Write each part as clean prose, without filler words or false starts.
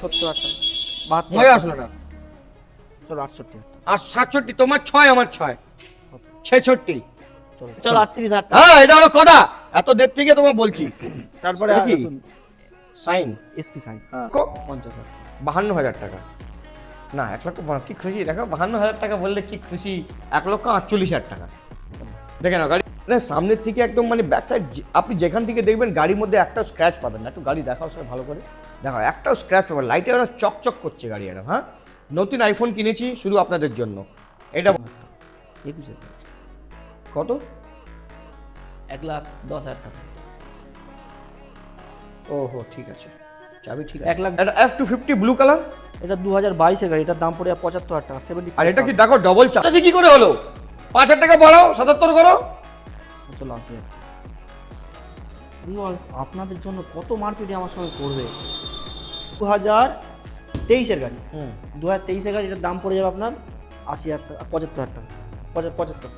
70,000 টাকা 72 মজা আসলো না। চলো 68,000 টাকা আর 67 তোমার 6 আমার 6 66। চলো 38,000 টাকা। হ্যাঁ এটা হলো কথা, এত দেখতে গিয়ে তোমার বলছি। তারপরে এটা কি? আসুন সাইন এসপি সাইন 50,000 52,000 টাকা। না 1 লক্ষ কি খুশি দেখো, 52,000 টাকা বললে কি খুশি। 1,48,000 টাকা দেখে নাও গাড়ি না সামনের থেকে একদম মানে ব্যাক সাইড, আপনি যেখান থেকে দেখবেন গাড়ির মধ্যে একটাও স্ক্র্যাচ পাবেন না। একটু গাড়ি দেখাও স্যার ভালো করে দেখাও, একটাও স্ক্র্যাচ পাবেন। লাইটে ওরা চকচক করছে গাড়ি এরকম। হ্যাঁ নতুন আইফোন কিনেছি শুধু আপনাদের জন্য। এটা 21,000 কত? 1,10,000 টাকা। ওহো ঠিক আছে, চাবি ঠিক আছে। 1 লাখ। এটা F250 ব্লু কালার। এটা 2022 এর গাড়ি, এটার দাম পড়ে 75,000 টাকা 70। আর এটা কি দেখো ডবল চার্জ কি করে হলো? 5,000 টাকা বাড়াও 77 করো। চলো 80,000। ভিউয়ার্স আপনাদের জন্য কত মারপিটে আমার সঙ্গে করবে। 2023 এর গাড়ি, 2023 এর গাড়ি, এটার দাম পড়ে যাবে আপনার 80,000 টাকা, 75,000 টাকা, 75।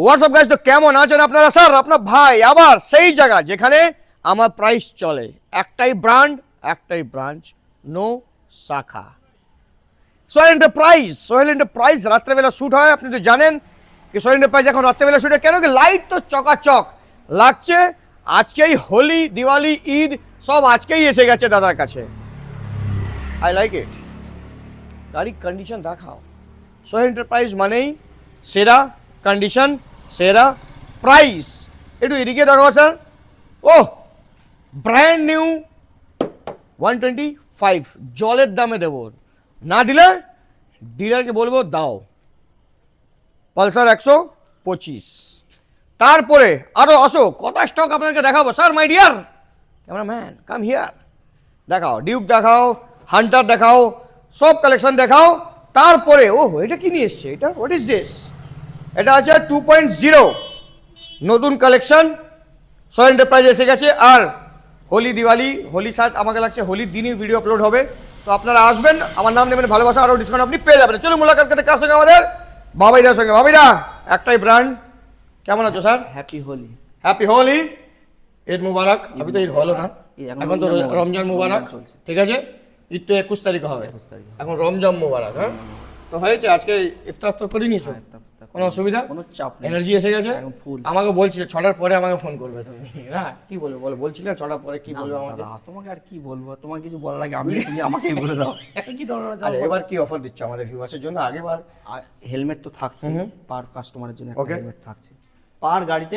হোয়াটসঅ্যাপ গাইস, তো কেমন আছেন আপনারা? স্যার আপনার ভাই আবার সেই জায়গা যেখানে আমার প্রাইস চলে, একটাই ব্র্যান্ড একটাই ব্রাঞ্চ, নো শাখা। সোহেল এন্টারপ্রাইজ। সোহেল এন্টারপ্রাইজ রাত্রেবেলা শ্যুট হয়, আপনি তো জানেন কি সোহেল এন্টারপ্রাইজ এখন রাত্রেবেলা শ্যুটে কেন কি লাইট তো চকাচক লাগছে। আজকেই হোলি, দিওয়ালি, ঈদ সব আজকেই এসে গেছে দাদার কাছে। I like it. গাড়ির কন্ডিশন দেখাও। সোহেল এন্টারপ্রাইজ মানেই সেরা কন্ডিশন, সেরা প্রাইস। একটু এদিকে দেখাও স্যার। ওহ ব্র্যান্ড নিউ 125 জলের দামে দেবো, না দিলে ডিলারকে বলবো দাও। পালসার 125। তারপরে আরো আসো, কত স্টক আপনাদেরকে দেখাবো। Sir my dear cameraman come here, দেখাও ডিউক দেখাও, হান্টার দেখাও, সব কালেকশন দেখাও। তারপরে ওহ এটা কি নিয়ে এসছে, এটা হোয়াট ইজ দিস? এটা আছে 2.0 নতুন কালেকশন সোহেল এন্টারপ্রাইজ এসে গেছে। আর হোলি, দিওয়ালি, হোলি সাথ আমাকে লাগছে হোলির দিনই ভিডিও আপলোড হবে, তো আপনারা আসবেন, আমার নাম নেবেন, ভালোবাসা আরও ডিসকাউন্ট আপনি পেয়ে যাবেন। চলুন মোলাকাত করতে কার সঙ্গে? আমাদের বাবাইদার সঙ্গে। বাবাইদা একটাই ব্র্যান্ড, কেমন আছো sir? Happy Holi. Happy Holi, Eid মুবারক। আমি তো ঈদ হলো না, এখন এখন তো রমজান মুবারক চলছে। ঠিক আছে, ঈদ তো 21 তারিখে হবে, 21 তারিখে। এখন রমজান মুবারক। হ্যাঁ তো হয়েছে, আজকে ইফতার তো করে নিয়েছো, কোনো অসুবিধা? কোনো চাপ নেই, এনার্জি এসে গেছে? একদম ফুল। আমাকে বলছিলে 6টার পরে আমাকে ফোন করবে তুমি, না কি বলবো বলো, বলছিলে 6টার পরে কি বলবো আমাকে? দাদা, তোমাকে আর কি বলবো, তোমার কিছু বলার লাগে আমি, তুমি আমাকেই বলে দাও। কি ধরনের আচ্ছা এবার কি অফার দিচ্ছ আমাদের ভিউয়ার্সের জন্য? আগেবার হেলমেট তো থাকছে, পার কাস্টমারের জন্য একটা Okay. হেলমেট থাকছে, পার গাড়িতে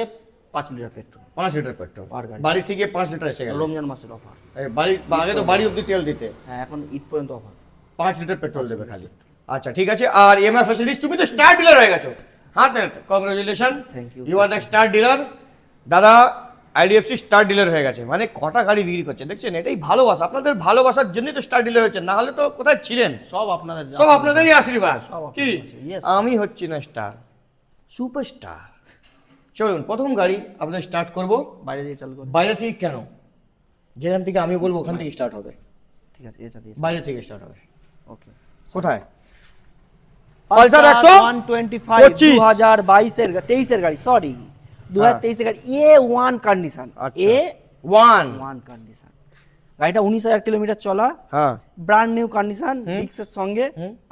5 লিটার পেট্রোল 5 লিটার পেট্রোল, পার গাড়ি। বাড়ি থেকে 5 লিটার এসে গেল। রমজান মাসের অফার। বাড়ি আগে তো বাড়ি অব্দি তেল দিতে, হ্যাঁ এখন ঈদ পর্যন্ত অফার। 5 লিটার পেট্রোল দেবে খালি। আচ্ছা ঠিক আছে। আর ইএমআই ফ্যাসিলিটিস, তুমি তো স্টার ডিলার হয়ে গেছো। হ্যাঁ congratulation, Thank you, you are the star dealer. দাদা আইডিএফসি স্টার ডিলার হয়ে গেছে, মানে কটা গাড়ি বিক্রি করছে দেখছেন। এটাই ভালোবাসা, আপনাদের ভালোবাসার জন্যই তো স্টার ডিলার হয়েছে, না হলে তো কোথায় ছিলেন? সব আপনাদের, সব আপনাদেরই আশীর্বাদ। সব কি আপনাদের, yes. আমি হচ্ছি না স্টার, সুপারস্টার। চলুন প্রথম গাড়ি আপনাদের স্টার্ট করব বাইরে দিয়ে চালু করো। বাইরে থেকে। কেন? যেখান থেকে আমি বলবো ওখান থেকে স্টার্ট হবে, ঠিক আছে, এটা দিয়ে বাইরে থেকে স্টার্ট হবে। ওকে। কোথায়? পালসার 125 2022 এর 23 এর গাড়ি, সরি 2023 এর গাড়ি, A1 কন্ডিশন, আচ্ছা। A1 one condition. গাড়িটা 19,000 কিলোমিটার চলা, হ্যাঁ ব্র্যান্ড নিউ কন্ডিশন, ডিক্সের সঙ্গে।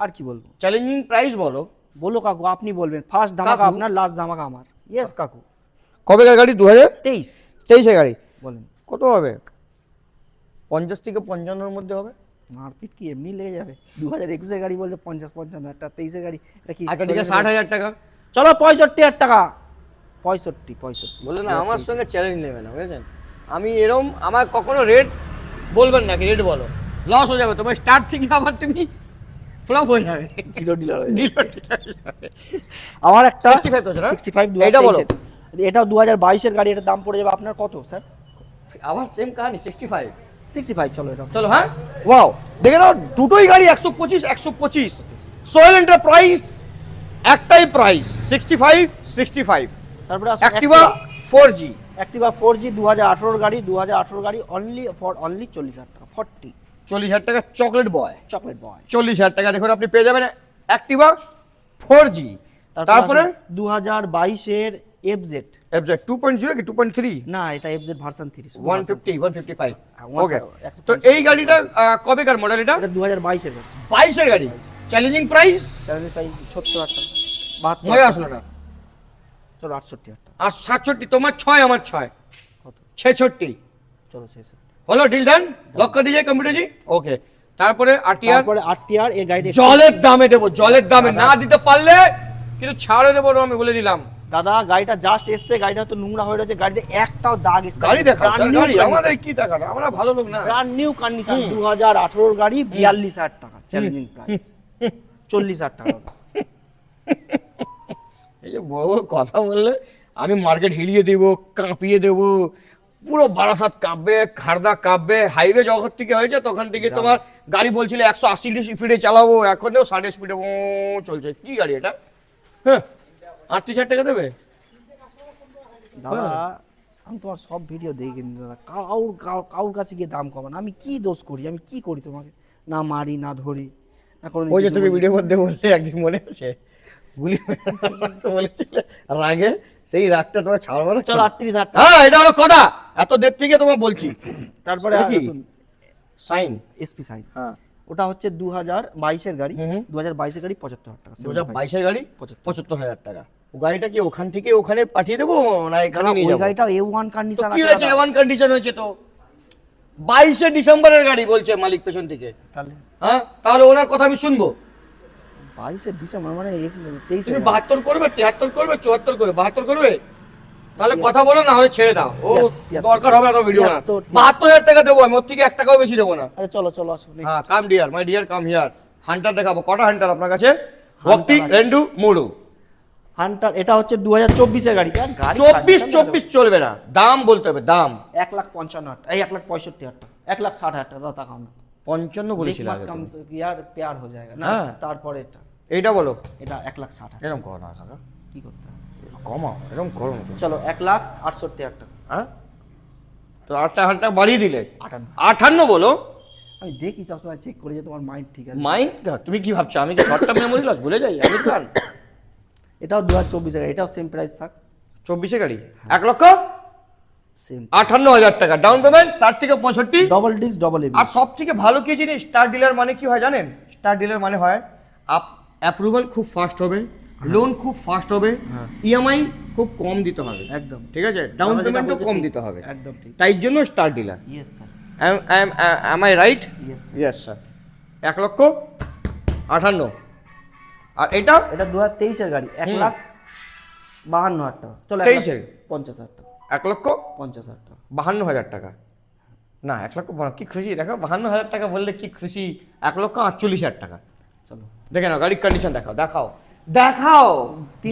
আর কি বলবো? চ্যালেঞ্জিং প্রাইস বলো। বলো কাকু, আপনি বলবেন। ফার্স্ট ধামাকা কাকু? আপনার, লাস্ট ধামাকা আমার। ইয়েস কাকু। কবেকার গাড়ি? 23 2023 গাড়ি। বলেন। কত হবে? 50 থেকে 55 মধ্যে হবে। মারপিট কি এমনি লেগে যাবে? 2021 এর গাড়ি বলতে 50-55, একটা 23 এর গাড়ি, এটা কি? আচ্ছা ঠিক আছে 60,000 টাকা। চলো 65,000 টাকা। 65 বলে না আমার সঙ্গে চ্যালেঞ্জ নেবে না, বুঝেছেন? আমি এরম, আমার কখনো রেট বলবেন না, কি রেট বলো, লস হয়ে যাবে তোমার। স্টার্ট থেকে আবার তুমি ফ্লপ হয়ে যাবে, জিরো ডিলার ডিলার আমার একটা 65 তো না? 65 এটা বলো। 2023 এটাও 2022 গাড়ি, এটার দাম পড়ে যাবে আপনার কত স্যার? আবার সেম কাহিনী 65। 65 চলো এটা চলো হ্যাঁ, ওয়াও দেখে নাও দুটোই গাড়ি 125 125। সোহেল এন্টারপ্রাইজ একটাই প্রাইস 65 65। তারপরে অ্যাক্টিভা 4G অ্যাক্টিভা 4G 2018 গাড়ি, 2018 গাড়ি অনলি 40,000 টাকা, 40 40,000 টাকা চকলেট বয়, চকলেট বয়। 40,000 টাকা দেখুন আপনি পেয়ে যাবেন অ্যাক্টিভা 4G। তারপরে 2022 এর FZ, FZ 2.0 কি 2.3? না এটা FZ ভার্সন 3 150 155। হ্যাঁ, ওকে, 150 তো এই গাড়িটা কবেকার মডেল? এটা এটা 2022 এর গাড়ি, 22 এর গাড়ি। চ্যালেঞ্জিং প্রাইস চ্যালেঞ্জ প্রাইস 70,000 টাকা, 72 মজা আসলো না। চলো 68,000 টাকা, আর 67 তোমার 6 আমার 6 কত 66 চলো 66। হলো, ডিল ডান, লক করে দিয়েছে কম্পিউটার জি। ওকে, তারপরে আরটিআর তারপরে RTR এই গাড়িটা জলের দামে দেবো, জলের দামে না দিতে পারলে কিন্তু ছাড়ে দেবো আমি বলে দিলাম। দাদা গাড়িটা জাস্ট এসছে, গাড়িটা তো নোংরা হয়ে রয়েছে, গাড়িতে একটাও দাগ এসছে, গাড়ি দেখা গাড়ি আমাদের কি দেখা, আমরা ভালো লোক না। ব্র্যান্ড নিউ কন্ডিশন 2018 গাড়ি 42,000 টাকা চ্যালেঞ্জিং প্রাইস, 40,000 টাকা দাদা। এই যে বড় বড় কথা বললে আমি মার্কেট হিলিয়ে দেবো, কাঁপিয়ে দেবো, পুরো বারাসাত কাঁপবে, খারদা কাঁপবে। হাইওয়ে জগৎ থেকে হয়েছে তখন থেকে তোমার গাড়ি বলছিল 180 স্পিডে চালাবো, এখনও 60 স্পিডে চলছে। কি গাড়ি এটা? হ্যাঁ 38,000 টাকা দেবে দাদা আমি তোমার সব ভিডিও দেখি কিন্তু দাদা, কাউর কাছে গিয়ে দাম কমান, আমি কি দোষ করি, আমি কি করি তোমাকে, না মারি না ধরি না কোনোদিন ওই যে কিছু তুমি বলি। ভিডিও মধ্যে বললে একদিন মনে আছে গুলি বলেছিলে রাগে, সেই রাগটা তোমার ছাড়বো না। চলো 38,000 টাকা। হ্যাঁ এটা হলো কথা, এত দের থেকে তোমার বলছি। তারপরে এটা কি? সাইন এসপি সাইন, হ্যাঁ ওটা হচ্ছে 2022 এর গাড়ি, হুম। 2022 এর গাড়ি 75,000 টাকা, 2022 এর গাড়ি 75,000 টাকা। ও গাড়িটা কি ওখান থেকে ওখানে পাঠিয়ে দেবো না এখানে দাদা, নিয়ে ওই যাবো? গাড়িটা A1 কন্ডিশন কি আছে হয়েছে? দাদা। এমন কন্ডিশন হয়েছে তো 22 ডিসেম্বরের গাড়ি বলছে মালিক পেছন থেকে। তাহলে হ্যাঁ তাহলে ওনার কথা আমি শুনবো? 22 ডিসেম্বর মানে তুমি 23 72 করবে, 73 করবে, 74 করবে, 72 করবে? তাহলে কথা বলো, না হলে ছেড়ে দাও। ও দরকার হবে না ভিডিও না। 72,000 টাকা দেবো আমি, ওর থেকে 1 টাকাও বেশি দেবো না। আরে চলো চলো আসো next। হ্যাঁ come dear, my dear come here. Hunter দেখাবো। কটা হান্টার আপনার কাছে? হান্টার ভক্তি, আছে। রেন্ডু, মুড়ু। হান্টার এটা হচ্ছে 2024 এর গাড়ি, গাড়ি 24 চলবে না, দাম বলতে হবে, দাম। 1,55,000 এই 1,65,000 টাকা, 1,60,000 টাকা দাদা তাকাও না, 55 বলেছিল আগে कम তুমি। यार प्यार हो जाएगा ना। হ্যাঁ। তারপরে এটা এইটা বলো। এটা 1,60,000 এরকম করো না কাকা, কি করতে হবে? কমাও, এরকম করো না তো। চলো 1,68,000 টাকা, হ্যাঁ তো 8,000 টাকা বাড়িয়ে দিলে 58। 58 বলো। আমি দেখি সবসময় চেক করে যে তোমার মাইন্ড ঠিক আছে। মাইন্ড তুমি কি ভাবছো আমি কি শর্ট টার্ম মেমোরি লস ভুলে যাই? আমি প্ল্যান এটাও 2024 এর গাড়ি, এটাও সেম প্রাইস থাক, 24 গাড়ি 1,58,000 টাকা ডাউন পেমেন্ট, 60 থেকে 65। Double disc double AB. আর সব থেকে ভালো কি জিনিস, স্টার ডিলার মানে কি হয় জানেন? স্টার ডিলার মানে হয় অ্যাপ্রুভাল খুব ফাস্ট হবে, লোন খুব ফাস্ট হবে, ইএমআই খুব কম দিতে হবে, একদম ঠিক আছে, ডাউন দাদা যেটা পেমেন্টও বলছে কম ঠিক, দিতে হবে, একদম ঠিক। তাই জন্য star dealer. Yes sir, am I right? Yes sir. Yes sir. 1,58,000। আর এটা এটা 2023 এর গাড়ি, 1,52,000 টাকা। চলো 23 এর? 50,000 টাকা, 1,50,000 টাকা। 52,000 টাকা না, 1,00,000 কি খুশি দেখো, 52,000 টাকা বললে কি খুশি। 1,48,000 টাকা। চলো দেখে নাও গাড়ির কন্ডিশন দেখাও, দেখাও দেখাও,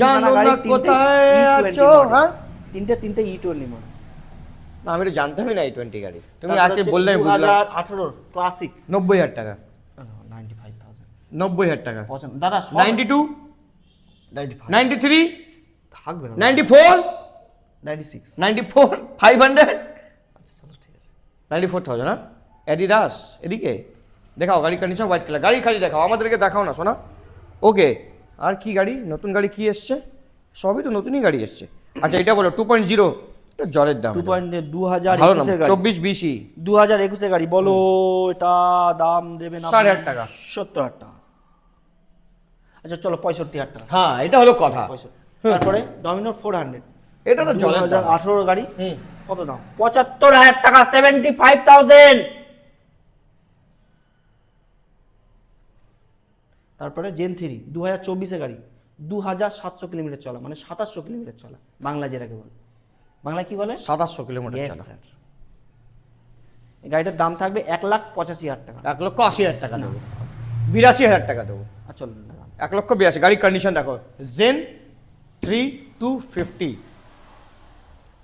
জানো না কোথায় আছো। হ্যাঁ তিনটে E20 মডেল। না আমি তো জানতামই না এই 20 গাড়ি, তুমি আজকে বললে বুঝলাম। 2018 ক্লাসিক 90,000 টাকা, 95,000 90,000 টাকা, দাদা 92, 95 93, থাকবে না, 94, 96। 94, 500, আচ্ছা চলো ঠিক আছে। 94,000। হ্যাঁ অ্যাডিডাস এদিকে দেখাও গাড়ি কন্ডিশন, হোয়াইট কালার গাড়ি খালি দেখাও, আমাদেরকে দেখাও না শোনা। ওকে, আর কি গাড়ি, নতুন গাড়ি কি এসছে? সবই তো নতুনই গাড়ি এসছে। আচ্ছা এটা বলো 2.0, এটা জলের দাম, 2021 এর গাড়ি, 24-20 2021 এর গাড়ি বলো, এটা দাম দেবে না 60,000 টাকা, 70,000 টাকা। আচ্ছা চলো 65,000 টাকা, হ্যাঁ এটা হলো কথা। 65। তারপরে ডমিনোর 400, এটা তো জলের দাম। 2018 গাড়ি, হুম কত দাম? 75,000 টাকা, 75,000। তারপরে জেন 3 2024 এর গাড়ি, 2,700 কিলোমিটার চলা, মানে 2700 কিলোমিটার চলা, বাংলা যেটাকে বলে, বাংলা কি বলে? 2700 কিলোমিটার ইয়েস চলা। স্যার। এই গাড়িটার দাম থাকবে 1,85,000 টাকা। 1,80,000 টাকা দেবো। 82,000 টাকা দেবো। আচ্ছা চলুন দাদা। 1,82,000 গাড়ির কন্ডিশন দেখো, জেন 3250।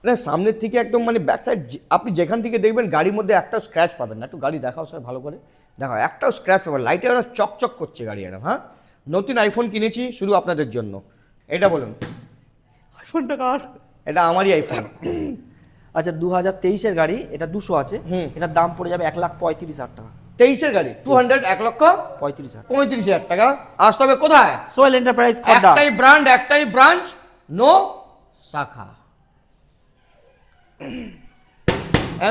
না সামনের থেকে একদম মানে ব্যাক সাইড আপনি যেখান থেকে দেখবেন গাড়ির মধ্যে একটাও স্ক্র্যাচ পাবেন না। একটু গাড়ি দেখাও স্যার ভালো করে, দেখাও একটাও স্ক্র্যাচ পাবেন, লাইটে যেন চকচক করছে গাড়ি একদম। হ্যাঁ, নতুন আইফোন কিনেছি শুধু আপনাদের জন্য। এটা বলুন, আইফোনটা কার? এটা আমারই আইফোন। আচ্ছা 2023-এর গাড়ি, এটা 200 আছে, এটার দাম পড়ে যাবে 1,35,000 টাকা। 23-এর গাড়ি 200, 35,000। 1,35,000 টাকা। আসতে হবে কোথায়? সোয়েল এন্টারপ্রাইজ খড়দা। একটাই ব্র্যান্ড, একটাই ব্রাঞ্চ, নো শাখা।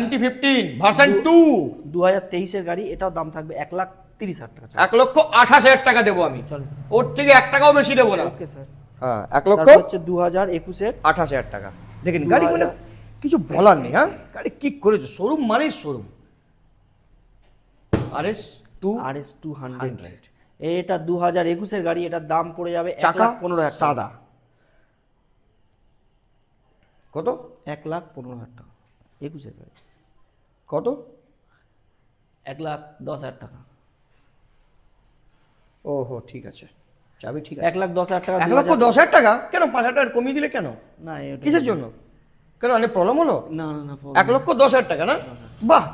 MT-15 ভার্সন 2 2023-এর গাড়ি, এটাও দাম থাকবে 1,30,000 টাকা। 1,28,000 টাকা দেবো আমি, চল ওর থেকে 1 টাকাও বেশি দেবো না। Okay sir. হ্যাঁ, তারপর হচ্ছে 2021-এর 1,28,000 টাকা। দেখেন গাড়ি মানে কিছু বলার নেই। হ্যাঁ, গাড়ি কি করেছে, শোরুম মানে শোরুম। RS 200। এটা 2021-এর গাড়ি, এটার দাম পড়ে যাবে চাকা 1,15,000 টাকা। সাদা। কত? 1,15,000 টাকা 21-এর গাড়ি। কত? 1,10,000 টাকা। ওহো, ঠিক আছে, চাবি ঠিক আছে। 1,10,000 টাকা। 1,10,000 টাকা কেন? 5,000 টাকা কমিয়ে দিলে কেন? না এটা কিসের জন্য? কেন অনেক প্রবলেম হলো? না না না 1,10,000 টাকা না? বাহ।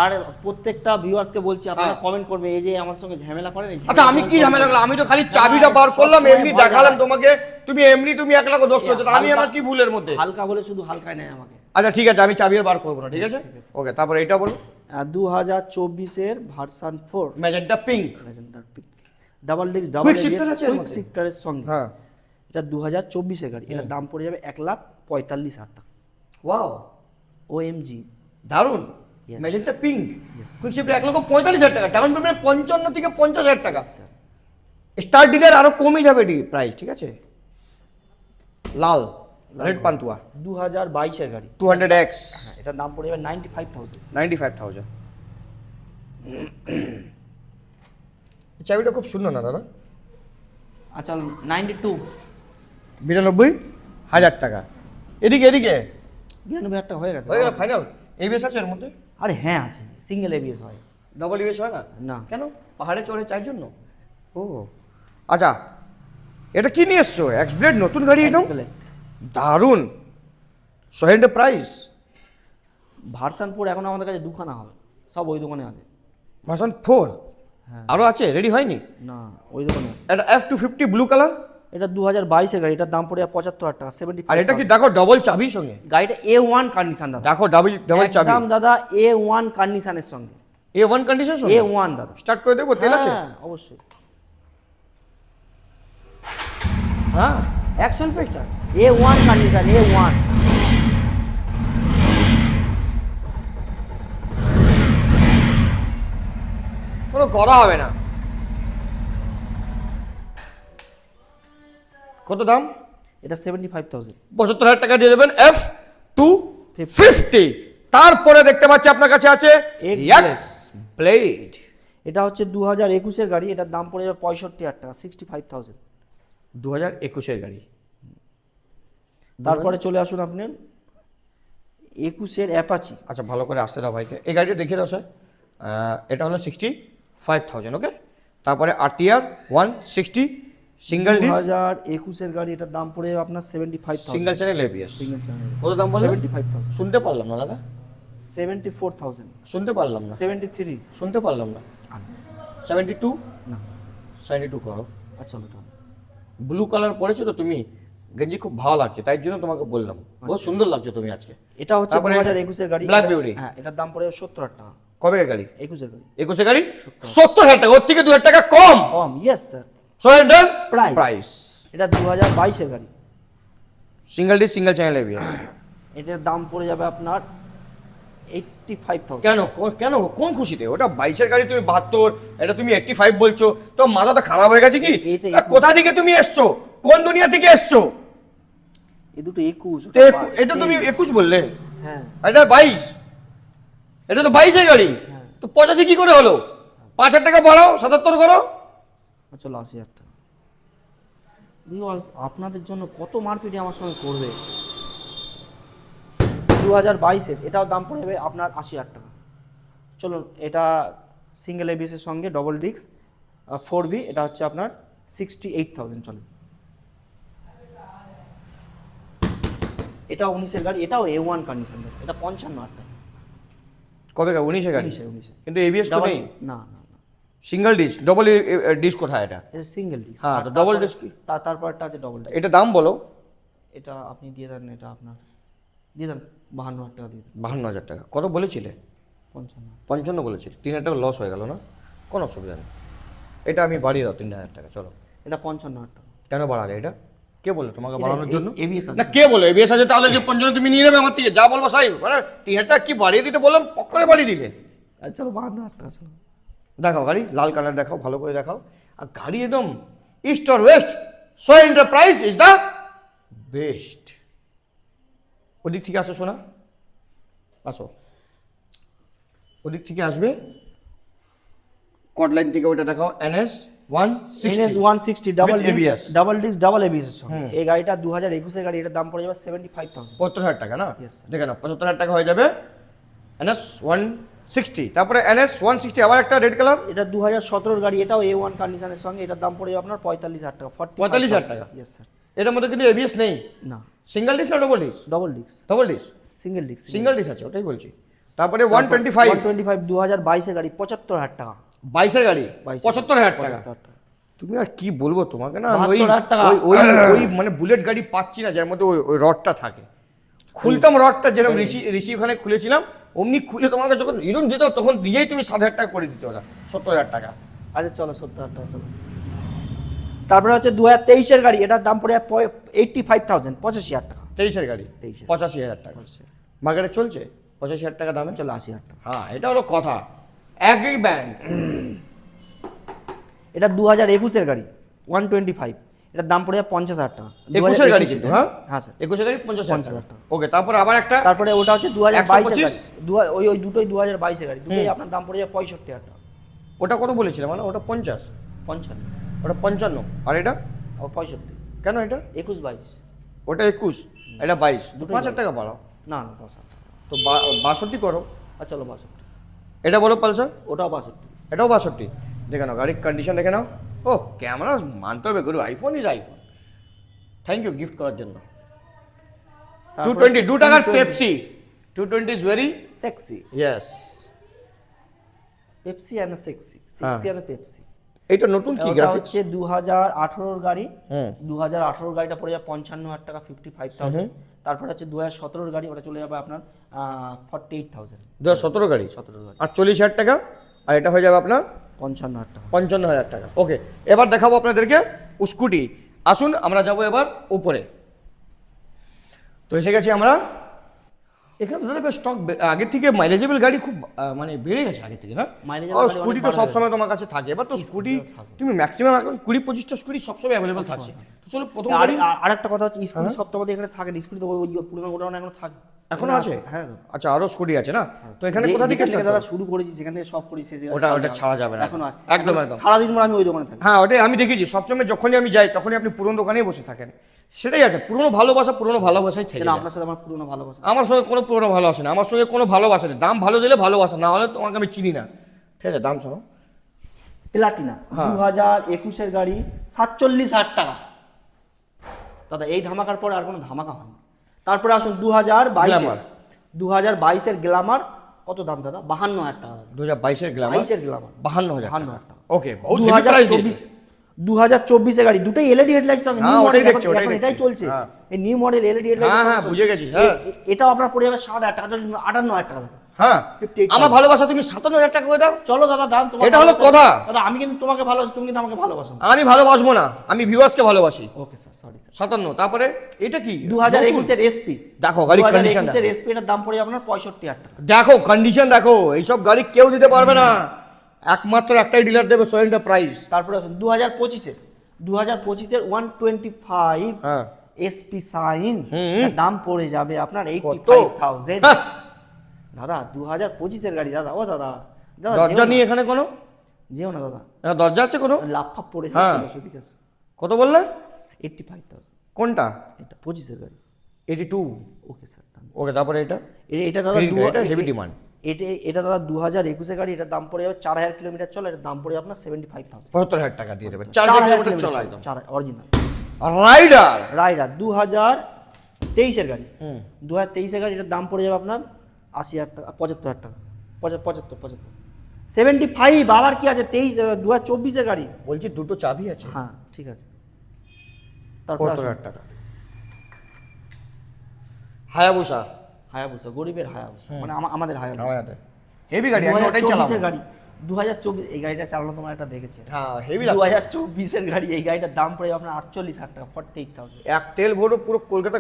আর প্রত্যেকটা ভিউয়ার্সকে বলছি, আপনারা কমেন্ট করবে, এই যে আমার সঙ্গে ঝামেলা করেন। আচ্ছা আমি কি ঝামেলা করলাম? আমি তো খালি চাবিটা বার করলাম, এমনি দেখালাম তোমাকে, তুমি 1,10,000 করছো, আমি আমার কি ভুলের মধ্যে? হালকা বলে শুধু হালকায় নেয় আমাকে। আচ্ছা ঠিক আছে, আমি চাবি আর বার করবো না, ঠিক আছে? ওকে, তারপরে এটা বলো। 2024-এর version 4 magenta pink. Double disc, double Quick shifter আছে এর কুইক মধ্যে? শিফটারের সঙ্গে। হ্যাঁ, এটা 2024-এর গাড়ি, এটার দাম পড়ে যাবে 1,45,000 টাকা। ওয়াও, OMG দারুন। Yes. Magenta pink, Yes. Quick shift 1,45,000 টাকা, ডাউন পেমেন্ট 55 থেকে 50,000 টাকা। স্টার ডিলার আরো কমে যাবে প্রাইস, ঠিক আছে? লাল রেড পান্তুয়া 2022-এর গাড়ি, 200X, হ্যাঁ, এটার দাম পড়ে যাবে 95,000। 95,000। চাবিটা খুব সুন্দর না দাদা? আচ্ছা 92 92,000 টাকা। এদিকে এদিকে 92,000 টাকা হয়ে গেছে। হয়ে গেল ফাইনাল। এবিএস আছে এর মধ্যে? আরে হ্যাঁ আছে, সিঙ্গেল ABS হয় ডবল এবিএস হয় না? না। কেন? পাহাড়ে চড়ে চাই জন্য? ও আচ্ছা, এটা কি নিয়ে এসছো? এক্সব্লেড নতুন গাড়ি একদম দারুন। সোহেন্ডের প্রাইস ভার্সন 4 এখন আমাদের কাছে দুখানা হবে, সব ওই দোকানে আছে। ভার্সন 4 হ্যাঁ। আরো আছে, রেডি হয়নি? না ওই দোকানে আছে। এটা F250 ব্লু কালার। এটা 2022-এর গাড়ি, এটার দাম পড়ে যাবে 75,000 টাকা। 75। আর এটা কি দেখো ডবল চাবির সঙ্গে, গাড়িটা A1 কন্ডিশন দাদা। দেখো ডবল চাবি। একদম দাদা A1 কন্ডিশনের সঙ্গে। A1 কন্ডিশন সঙ্গে। A1 দাদা। স্টার্ট করে দেবো, তেল আছে? হ্যাঁ অবশ্যই। হ্যাঁ, action pester. A1 condition, A1। কোনো করা হবে না। কত দাম? এটা 75,000। 75,000 টাকা দিয়ে দেবেন F250। তারপরে দেখতে পাচ্ছি আপনার কাছে আছে X ব্লেড। এটা হচ্ছে 2021-এর গাড়ি, এটার দাম পড়ে যাবে 65,000 টাকা। 65,000। 2021-এর গাড়ি। তারপরে চলে আসুন আপনি 21-এর অ্যাপাচি। আচ্ছা ভালো করে আসতে দাও ভাইকে, এই গাড়িটা দেখিয়ে দাও স্যার। এটা হলো 65,000। ওকে, তারপরে RTR 160 সিঙ্গেল ডিস্ক 2021-এর গাড়ি, এটার দাম পড়ে যাবে আপনার 75,000। Single channel ABS। Single channel কত দাম বললেন? 75,000। শুনতে পারলাম না দাদা, 74,000। শুনতে পারলাম না, 73। শুনতে পারলাম না। 72 না 72 করো। আচ্ছা ওটা ব্লু কালার পরেছো তো তুমি, গেঞ্জি খুব ভালো লাগছে, তাই জন্য তোমাকে বললাম, বহুত সুন্দর লাগছে তুমি আজকে। এটা হচ্ছে তারপরে 2021-এর গাড়ি, Black Beauty। হ্যাঁ এটার দাম পড়ে যাবে 70,000 টাকা। কবে গাড়ি? 21-এর গাড়ি। 21-এর গাড়ি 70,000 টাকা, ওর থেকে 2,000 টাকা কম। কম, ইয়েস স্যার। সোহেন্ডার প্রাইস। এটা 2022-এর গাড়ি, single disc single channel ABS। এটার দাম পড়ে যাবে আপনার 85,000। কেন কেন কোন খুশিতে? ওটা 22-এর গাড়ি, তুমি 72, এটা তুমি 85 বলছো, তো মাথাটা খারাপ হয়ে গেছে কি? কোথা থেকে তুমি এসছো, কোন দুনিয়া থেকে এসছো? এই দুটো 21। এটা তুমি 21 বললে, হ্যাঁ এটা 22, এটা তো 22-এর গাড়ি, তো 85 কি করে হলো? 5,000 টাকা বাড়াও, 77 করো। চলো 80,000 টাকা। ভিউয়ার্স আপনাদের জন্য কত মারপিটি আমার সঙ্গে করবে। 2022-এর এটাও দাম পড়ে যাবে আপনার 80,000 টাকা। চলুন, এটা সিঙ্গেল ABS-এর সঙ্গে ডবল ডিস্ক, 4B, এটা হচ্ছে আপনার 68,000 চলে। এটাও 19-এর গাড়ি, এটাও A1 কন্ডিশন, এটা 55,000 টাকা। কবে 19 গাড়ি? 19 কিন্তু এবিএস তো নেই। না না না, সিঙ্গেল ডিস্ক, ডবল ডিস্ক কোথায় এটা? এটা সিঙ্গেল ডিস্ক। হ্যাঁ, তো double disc কি? তারপরটা আছে ডবল ডিস্ক। এটা দাম বলো। এটা আপনি দিয়ে দেন, এটা আপনার দিয়ে দেন 52,000 টাকা দিয়ে দেন। 52,000 টাকা। কত বলেছিলে? 55। 55 বলেছিলে, 3,000 টাকা লস হয়ে গেল না? কোনো অসুবিধা নেই, এটা আমি বাড়িয়ে দাও 3,000 টাকা। চলো। এটা 55,000 টাকা। কেন বাড়ালে এটা? কে বললো তোমাকে এটা বাড়ানোর জন্য? ABS আছে। না, কে বলে এবিএস আছে? তাহলে যে 55 তুমি নিয়ে নেবে আমার থেকে, যা বলবো সাহেব, মানে 3,000 টাকা কি বাড়িয়ে দিতে বললাম, পক করে বাড়িয়ে দিলে। চলো 52,000 টাকা চলো। দেখাও গাড়ি, লাল কালার দেখাও, ভালো করে দেখাও। আর গাড়ি একদম ইস্ট আর west, so enterprise is the best. ওদিক থেকে আসো শোনা, আসো, ওদিক থেকে আসবে, কট লাইন থেকে ওটা দেখাও। NS 160 double With ABS। Double ABS এর সঙ্গে। এই গাড়িটা 2021 এর গাড়ি, এটার দাম পড়ে যাবে 75,000। 75,000 টাকা না? Yes, sir. দেখে নাও, 75,000 টাকা হয়ে যাবে NS 160। তারপরে NS 160 আবার একটা রেড কালার, এটা 2017 এর গাড়ি, এটাও A1 কন্ডিশনের সঙ্গে, এটার দাম পড়ে যাবে আপনার 45,000 টাকা। 45,000 টাকা। Yes sir. এটার মধ্যে কিন্তু এবিএস নেই। না, সিঙ্গেল ডিস্ক না double disc? Double disc. Double disc, single disc. Single disc আছে, ওটাই বলছি। তারপরে 125 2022 এর গাড়ি 75,000 টাকা। 22 এর গাড়ি 22 75,000 টাকা। 75,000 টাকা। তুমি আর কি বলবো তোমাকে, না আমি ওই 72,000 টাকা। ওই ওই মানে বুলেট গাড়ি পাচ্ছি না যার মধ্যে ওই রডটা থাকে। খুলতাম রডটা, যেরকম ঋষি ওখানে খুলেছিলাম, অমনি খুলে তোমাকে যখন ইরন দিত তখন নিজেই তুমি 7,000 টাকা করে দিতে, ওরা 70,000 টাকা। আচ্ছা চলো 70,000 টাকা চলো। তারপরে হচ্ছে 2023 এর গাড়ি, এটার দাম পড়ে যাবে 85,000, 85,000 টাকা। 23 এর গাড়ি 23 85,000 টাকা। মার্কেটে চলছে 85,000 টাকা দামে। চলো 80,000 টাকা। হ্যাঁ, এটা হলো কথা, একই ব্যান্ড। এটা 2021 এর গাড়ি 125, এটার দাম পড়ে যাবে 50,000 টাকা। 21 এর গাড়ি কিন্তু, হ্যাঁ হ্যাঁ স্যার। 21 এর গাড়ি 50,000 50,000 টাকা। টাকা। ওকে, তারপর আবার একটা, তারপরে ওটা হচ্ছে 2022 এর 125 গাড়ি, ওই দুটোই 2022 এর গাড়ি, দুটোই আপনার দাম পড়ে যাবে 65,000 টাকা। ওটা কত বলেছিলাম মানে? ওটা 50, 55, ওটা 55, আর এটা ও 65। কেন এটা? 21-22। ওটা 21, এটা 22, দুটোই 5,000 টাকা বাড়াও। না না 65 টাকা। তো 62 করো। আর চলো 62। এটা বলো পালসার, ওটাও 62। এটাও 62। দেখে নাও গাড়ির কন্ডিশন, দেখে নাও। ও, ক্যামেরা মানতে হবে গুরু, iPhone is iPhone. Thank you gift করার জন্য। 220, 2 টাকার Pepsi. 220 is very sexy. Yes. Pepsi and sexy, sexy and Pepsi. এইটা নতুন কি এটা গ্রাফিক্স? হচ্ছে 2018 এর গাড়ি। হুম। 2018 গাড়িটা পড়ে যাবে 55,000 টাকা, 55,000। তারপরে হচ্ছে 2017 এর গাড়ি, ওটা চলে যাবে আপনার 48,000। 2017 গাড়ি 17 গাড়ি 48,000 টাকা, আর এটা হয়ে যাবে আপনার 55,000 টাকা। 55,000 টাকা। ওকে, এবার দেখাবো আপনাদেরকে স্কুটি। আসুন আমরা যাবো এবার উপরে। তো এসে গেছি আমরা এখানে। দাদা স্টক আগের থেকে মাইলেজেবল গাড়ি খুব মানে বেড়ে গেছে আগের থেকে, না? Manageable গাড়ি স্কুটি অনেক তো বাড়া সবসময় তোমার কাছে থাকে, এবার তো স্কুটি তুমি ম্যাক্সিমাম এখন 20-25টা স্কুটি সবসময় অ্যাভেলেবল থাকছে। তো চলো প্রথম গাড়ি। আর একটা কথা হচ্ছে, স্কুটি সব তোমাদের এখানে থাকে, স্কুটি তো ওই পুরোনো গোডাউন এখনো থাকে। এখনো আছে? হ্যাঁ। আচ্ছা, আরো স্কুটি আছে না? তো এখানে কোথা থেকে যেখান থেকে start দাদা করবো? শুরু করেছি, যেখান থেকে সব করি শেষ। ওটা ছাড়া যাবে না এখনো আছে। একদম একদম। সারাদিন পর আমি ওই দোকানে থাকি। হ্যাঁ, ওটাই আমি দেখেছি সবসময়, যখনই আমি যাই তখনই আপনি পুরনো দোকানেই বসে থাকেন। সেটাই আছে, পুরনো ভালোবাসাই থেকে কেন যায়। আপনার সাথে আমার পুরোনো ভালোবাসা। আমার সঙ্গে কোনো পুরনো ভালোবাসা নেই, আমার সঙ্গে কোনো ভালোবাসা নেই। দাম ভালো দিলে ভালোবাসা, না হলে তোমাকে আমি চিনি না। ঠিক আছে, দাম শোনো। প্লাটিনা 2021 এর গাড়ি 47,000 টাকা। দাদা এই ধামাকার পরে আর কোনো ধামাকা হয়নি। তারপরে আসুন 2022 এর গ্ল্যামার। কত দাম দাদা? 52,000 টাকা। 2022 এর গ্ল্যামার, 22 এর গ্ল্যামার 52,000 টাকা। ওকে, 2024 এর গাড়ি, দুটোই এলইডি হেডলাইটস। হ্যাঁ, নিউ ওটাই মডেল, দেখছি, ওটাই এখন এটাই দেখছি। চলছে। হ্যাঁ। এই নিউ মডেল এলইডি হেডলাইটস। হ্যাঁ, হ্যাঁ, বুঝে গেছি, হ্যাঁ। এটাও আপনার পড়ে যাবে 7,000 টাকা, 58,000 টাকা। হ্যাঁ, 58,000 আমার ভালোবাসা তুমি 57,000 টাকা করে দাও। চলো দাদা দাম তোমার। এটা হলো কথা। দাদা আমি কিন্তু তোমাকে ভালোবাসি, তুমি কিন্তু আমাকে ভালোবাসো না। আমি ভালোবাসবো না, আমি ভিউয়ার্সকে ভালোবাসি। Okay sir, sorry sir. 57। তারপরে এটা কি? 2021 এর এসপি। দেখো গাড়ির কন্ডিশন, 2021 এর এসপি এর দাম পড়ে যাবে আপনার 65,000 টাকা। দেখো কন্ডিশন দেখো। এইসব গাড়ি কেউ দিতে পারবে না, একমাত্র একটাই ডিলার দেবে, সো এন্টারপ্রাইজ। তারপরে আসুন 2025 এর 125 হ্যাঁ, এসপি সাইন, হুম। দাম পড়ে যাবে আপনার কত? 85,000। হ্যাঁ। দাদা 2025 এর গাড়ি দাদা। ও দাদা দাদা দরজা নিয়ে এখানে কোনো যেও না দাদা, দরজা আছে কোনো? লাফাপ পড়ে হ্যাঁ। যাচ্ছে শুধু কাছে। কত বললে? 85,000 কোনটা? এটা 25 এর গাড়ি। 82। Okay sir. ওকে, তারপরে এটা এটা দাদা এটা হেভি ডিমান্ড। এটা দাদা 2021 গাড়ি, এটার দাম পড়ে যাবে 4000 কিলোমিটার চলে, এটার দাম পড়ে যাবে আপনার 75,000। 75,000 টাকা দিয়ে দেবে, 4000 কিলোমিটার চলা একদম অরিজিনাল রাইডার। রাইডার 2023 এর গাড়ি, 2023 এর গাড়ি, এটার দাম পড়ে যাবে আপনার 80,000 টাকা, 75,000 টাকা, 75 75 আবার কি আছে, 2024 এর গাড়ি। বলছি দুটো চাবি আছে। হ্যাঁ ঠিক আছে, তারপর 75,000 টাকা। হায়াবুসা, হায়াবুসা, গরিবের হায়াবুসা, মানে আমাদের হায়াবুসা, আমাদের হেভি গাড়ি, আমি ওটাই 2024 চালাবো। এর গাড়ি, 2024 এই গাড়িটা চালানো তোমার একটা দেখেছে, হ্যাঁ হেভি লাগছে। 2024 এর গাড়ি, এই গাড়িটার দাম পড়ে যাবে আপনার 48,000 টাকা, 48,000। এক তেল ভরো পুরো কলকাতা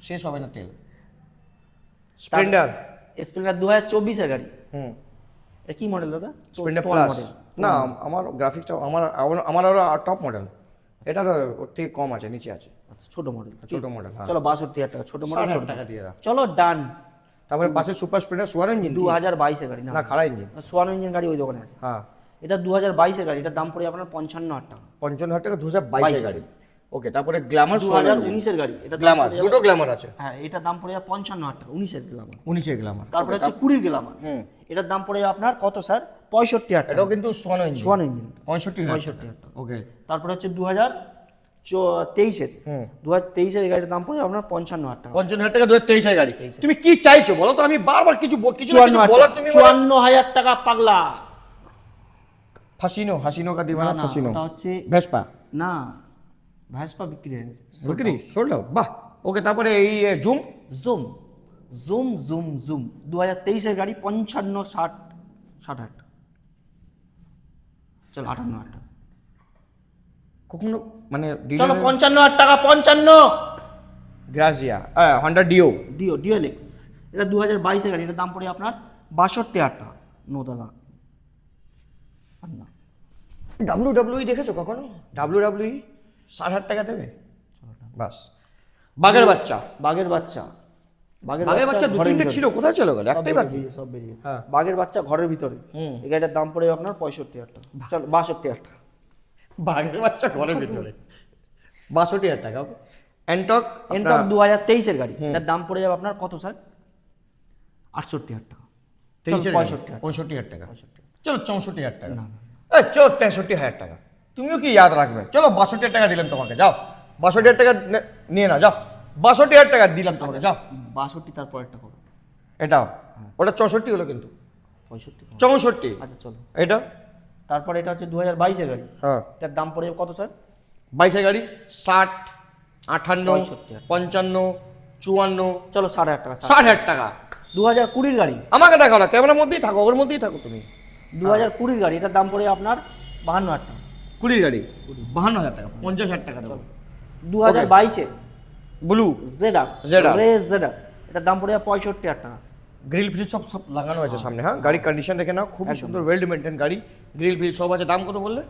শেষ হবে না তেল। স্প্লেন্ডার, স্প্লেন্ডার 2024 এর গাড়ি, হুম, এটা কি মডেল দাদা? স্প্লেন্ডার তোমার প্লাস। model। না আমার গ্রাফিক্সটা আমার আরো টপ মডেল, এটা ওর থেকে কম আছে, নিচে আছে আচ্ছা, ছোট মডেল, ছোট মডেল। হ্যাঁ চলো 62,000 টাকা, ছোট মডেল, 60,000 টাকা দিয়ে দাও। চলো ডান। তারপরে পাশে সুপার স্প্লেন্ডার সোয়ার ইঞ্জিন, 2022 এর গাড়ি, না খাড়া ইঞ্জিন। সোয়ানো ইঞ্জিন গাড়ি ওই দোকানে আছে। হ্যাঁ এটা 2022 এর গাড়ি, এটার দাম পড়ে যাবে আপনার 55,000 টাকা। 55,000 টাকা 2022 এর গাড়ি। ওকে, তারপরে গ্ল্যামার 2019 এর গাড়ি, এটা গ্ল্যামার, দুটো গ্ল্যামার আছে। হ্যাঁ, এটার দাম পড়ে যাবে 55,000 টাকা, 19 এর গ্ল্যামার। 19 এর গ্ল্যামার। তারপরে হচ্ছে 20 এর গ্ল্যামার, এটার দাম পড়ে যাবে আপনার কত স্যার? 65,000 টাকা। এটাও কিন্তু সোয়ানো ইঞ্জিন, সোয়ানো ইঞ্জিন, 65,000 টাকা। ওকে। তারপরে হচ্ছে 2023 এর, 2023 এর গাড়ির দাম পড়ে যাবে আপনার 55,000 টাকা। 55,000 টাকা 2023 এর গাড়ি। তুমি কি চাইছো বলো তো, আমি বারবার কিছু না কিছু 54,000 বলার তুমি 54,000 টাকা পাগলা। হাসিনো কা দিওয়ানা, না, ফাসিনো, ওটা হচ্ছে ভেসপা, না, ভ্যাসপা বিক্রি হয়ে গেছে। বিক্রি সোল্ড আউট, বাহ। ওকে, তারপরে এই zoom, zoom zoom zoom zoom 2023 এর গাড়ি, 55 60 60,000 টাকা, চলো 58,000 টাকা, কখনো মানে চলো 55,000 টাকা, 55। গ্রাজিয়া, হন্ডা ডিও, ডিওএলএক্স, এটা 2022 এর গাড়ি, এটার দাম পড়ে আপনার 62,000 টাকা। নো দাদা, আর না। ডাব্লিউডাব্লিউই দেখেছো কখনো? ডাব্লিউডাব্লিউই 60,000 টাকা দেবে বাস। বাঘের বাচ্চা, বাঘের বাচ্চা, বাঘের বাচ্চা দু ঘরের তিনটে ভিতরে। ছিল, কোথায় চলে গেল? সব একটাই বাকি। বেরিয়ে, সব বেরিয়ে। হ্যাঁ। বাঘের বাচ্চা ঘরের ভিতরে, এই গাড়িটার দাম পড়ে আপনার 65,000 টাকা, চলো 62,000 টাকা। বাঘের বাচ্চা ঘরের ভিতরে 62,000 টাকা। ওকে, এন্টক, এন্টক 2023 এর গাড়ি, এটার দাম পড়ে যাবে আপনার কত স্যার? 68,000 টাকা, 65,000 টাকা, চলো 64,000 টাকা, চলো 63,000 টাকা। তুমিও কি ইয়াদ রাখবে? চলো 62,000 টাকা দিলাম তোমাকে, যাও 62,000 টাকা নিয়ে না, যাও 62,000 টাকা দিলাম তোমাকে, যাও। 62, তারপর একটা করো, এটাও, ওটা 64 হলো কিন্তু, 65। 64। আচ্ছা চলো, এটা, তারপরে এটা হচ্ছে 2022 এর গাড়ি, হ্যাঁ এটার দাম পড়ে যাবে কত স্যার? 22 গাড়ি, 60, 58, 65, 55, 54, চলো 60,000 টাকা। 60,000 টাকা। 2020 গাড়ি, আমাকে দেখাও না, ক্যামেরার মধ্যেই থাকো, ওর মধ্যেই থাকো তুমি। 2020 গাড়ি, এটার দাম পড়ে আপনার 52,000 টাকা। 20 গাড়ি 52,000 টাকা, 50,000 টাকা দেবো। 2022 এর ব্লু জেডার, জেডার। জেডার, এটার দাম পড়ে যাবে 65,000 টাকা। গ্রিল ফ্রিল সব সব লাগানো হয়েছে সামনে, হ্যাঁ গাড়ির কন্ডিশন দেখে নাও, খুবই সুন্দর, ওয়েল মেনটেন গাড়ি, গ্রিল ফ্রিল সব আছে। দাম কত বললে?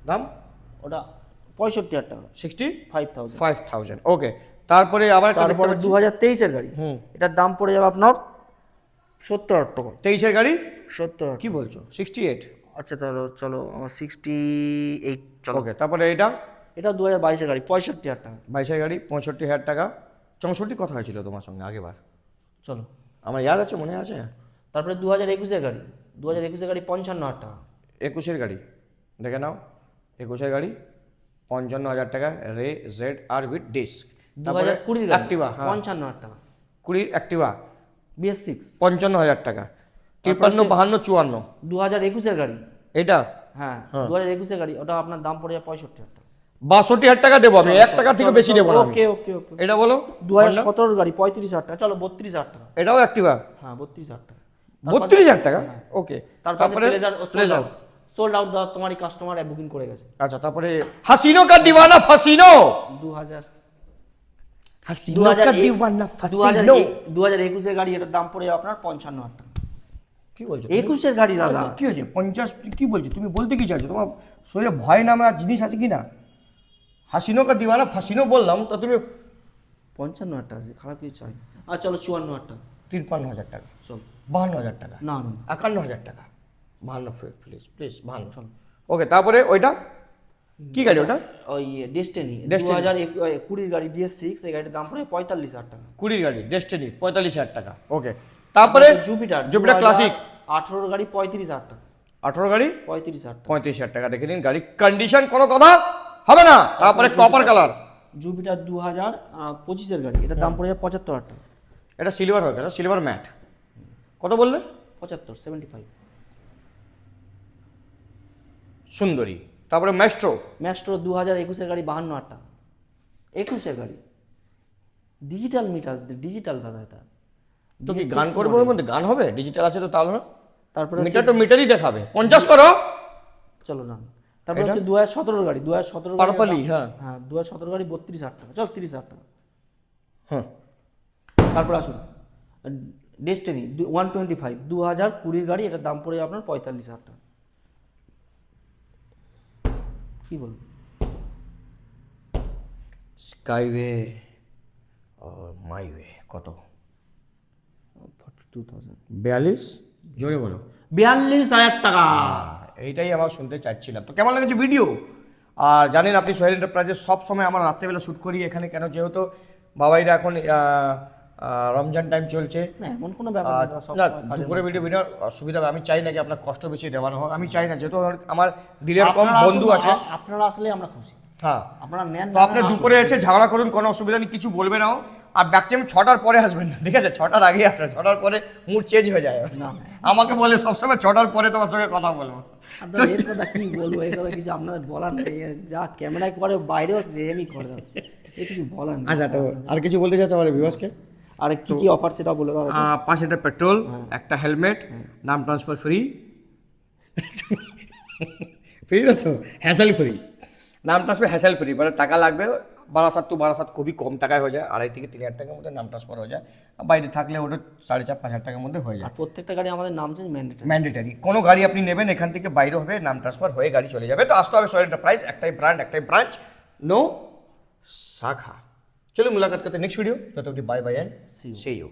দাম ওটা 65,000 টাকা, 65,000। 5,000। ওকে, তারপরে আবার একটা দেখতে তারপরে পাচ্ছি, 2023 এর গাড়ি, এটার দাম পড়ে যাবে আপনার 70,000 টাকা। 23 এর গাড়ি 70,000 কি বলছো? 68। আচ্ছা তাহলে চলো 68 চলো। ওকে, তারপরে এটা এটা 2022 এর গাড়ি, 65,000 টাকা। 22 এর গাড়ি 65,000 টাকা। 64 কথা হয়েছিল তোমার সঙ্গে আগেবার, চলো। আমার ইয়াদ আছে, মনে আছে। তারপরে 2021 এর গাড়ি, 2021 এর গাড়ি 55,000 টাকা। 21 এর গাড়ি দেখে নাও, 21 এর গাড়ি 55,000 টাকা, রে জেড আর উইথ ডিস্ক। 2020 এর গাড়ি অ্যাক্টিভা, 55,000 টাকা। 20 অ্যাক্টিভা BS6 55,000 টাকা। 53, 52, 54। 2021 এর গাড়ি, এটা হ্যাঁ 2021 এর গাড়ি, ওটা আপনার দাম পড়ে যাবে 65,000 টাকা। 62,000 টাকা দেবো আমি, 1 টাকা থেকে বেশি দেবো না আমি। ওকে ওকে ওকে। এটা বলো 2017 এর গাড়ি 35,000 টাকা, চলো 32,000 টাকা। এটাও অ্যাক্টিভা, হ্যাঁ 32,000 টাকা। 32,000 টাকা। ওকে, তারপরে প্লেজার সোল্ড আউট, দাদা তোমারই কাস্টমার বুকিং করে গেছে। আচ্ছা, তারপরে হাসিনো কা দিওয়ানা ফাসিনো, 2000 হাসিনো কা দিওয়ানা ফাসিনো। 2021 এর গাড়ি, এটার দাম পড়ে যাবে আপনার 55,000 টাকা। কি বলছো? 21 এর গাড়ি দাদা, কি হয়েছে 50? কি বলছো তুমি? বলতে কি চাইছো? তোমার শরীরে ভয় নামে আর জিনিস আছে কি না? হাসিনো কা দিওয়ানা ফাসিনো বললাম তো তুমি 55,000 টাকা, খারাপ কিছু চাই। আর চলো 54,000 টাকা, 53,000 টাকা, চলো। 52,000 টাকা, না না 51,000 টাকা, 52 প্লিজ প্লিজ 52। ওকে, তারপরে ওইটা কি গাড়ি? ওটা ওই ডেস্টিনি, Destiny। 2020 গাড়ি BS6, এই গাড়িটার দাম পড়ে 45,000 টাকা। 20 গাড়ি ডেস্টিনি 45,000 টাকা। ওকে, তারপরে জুপিটার জুপিটার ক্লাসিক 18 গাড়ি 35,000 টাকা 18 গাড়ি 35,000 টাকা 35,000 টাকা দেখে নিন, গাড়ি কন্ডিশন কোনো কথা হবে না। তারপরে কপার কালার, জুপিটার 2025 এর গাড়ি, এটার দাম পড়ে যাবে 75,000 টাকা। এটা সিলভার হবে, এটা সিলভার ম্যাট। কত বললে? 75 সুন্দরী। তারপরে ম্যাস্ট্রো, ম্যাস্ট্রো 2021 এর গাড়ি 52,000 টাকা, 21 এর গাড়ি, ডিজিটাল মিটার, ডিজিটাল দাদা এটা। তো কি গান করবো ওর মধ্যে? গান হবে? ডিজিটাল আছে তো তাহলে না? তারপরে মিটার তো মিটারই দেখাবে। 50 করো, চলো না। তারপরে হচ্ছে 2017 গাড়ি, 2017 পার্পলি, হ্যাঁ হ্যাঁ 2017 গাড়ি 32,000 টাকা, চল 30,000 টাকা। হ্যাঁ। তারপর আসুন ডেস্টিনি 125 2020 গাড়ি, এটার দাম পড়ে যাবে আপনার 45,000 টাকা। কি বলবো? স্কাইওয়ে আর মাইওয়ে কত? 42,000 42, জোরে বলো। 42,000 টাকা। এইটাই আমার শুনতে চাচ্ছিলাম। তো কেমন লেগেছে ভিডিও? আর জানেন আপনি সোহেল এন্টারপ্রাইজে সব সময় আমরা রাত্রেবেলা শ্যুট করি এখানে, কেন যেহেতু বাবাইরা এখন রমজান টাইম চলছে। না এমন কোনো ব্যাপার না, সব না সময় কাজের দুপুরে ভিডিও ভিডিও অসুবিধা হবে, আমি চাই না কি আপনার কষ্ট বেশি দেওয়ানো হোক, আমি চাই না, যেহেতু আমার দিলের কম আপনারা বন্ধু আসুন, আছে। আপনারা আসলে আমরা খুশি, হ্যাঁ, আপনারা নেন তো আপনি দুপুরে এসে ঝগড়া করুন, কোনো অসুবিধা নেই, কিছু বলবে নাও। আর ম্যাক্সিমাম 6টার পরে আসবেন না, ঠিক আছে? 6টার আগে আসবেন, 6টার পরে মুড চেঞ্জ হয়ে যায়। না আমাকে বলে সবসময় 6টার পরে তোমার সঙ্গে কথা বলবো। আপনারা এর কথা কি বলবো, এর কথা কিছু আপনাদের বলার নেই, যা ক্যামেরায় করে বাইরেও সেমই করে দাও, এর কিছু বলার নেই। আচ্ছা, তো আর কিছু বলতে চাচ্ছ আমার ভিউয়ার্সকে? আর কি কি অফার সেটা বলে দাও। 5 লিটার পেট্রোল, একটা হেলমেট, নাম ট্রান্সফার ফ্রি। ফ্রি না তো, হ্যাসেল ফ্রি। নাম ট্রান্সফার হ্যাসেল ফ্রি, মানে টাকা লাগবে। বারাসাত টু বারাসাত খুবই কম টাকায় হয়ে যায়, 2.5 থেকে 3,000 টাকার মধ্যে নাম ট্রান্সফার হয়ে যায়। বাইরে থাকলে ওটা 4,500-5,000 টাকার মধ্যে হয়ে যায়। আর প্রত্যেকটা গাড়ি আমাদের নাম চেঞ্জ ম্যান্ডেটরি। ম্যান্ডেটারি, কোনো গাড়ি আপনি নেবেন এখান থেকে বাইরে হবে, নাম ট্রান্সফার হয়ে গাড়ি চলে যাবে। তো আসতে হবে সোহেল এন্টারপ্রাইজ, একটাই ব্র্যান্ড, একটাই ব্রাঞ্চ, নো শাখা। চলো মুলাকাত করতে নেক্সট ভিডিও, ততক্ষণ bye bye and see you.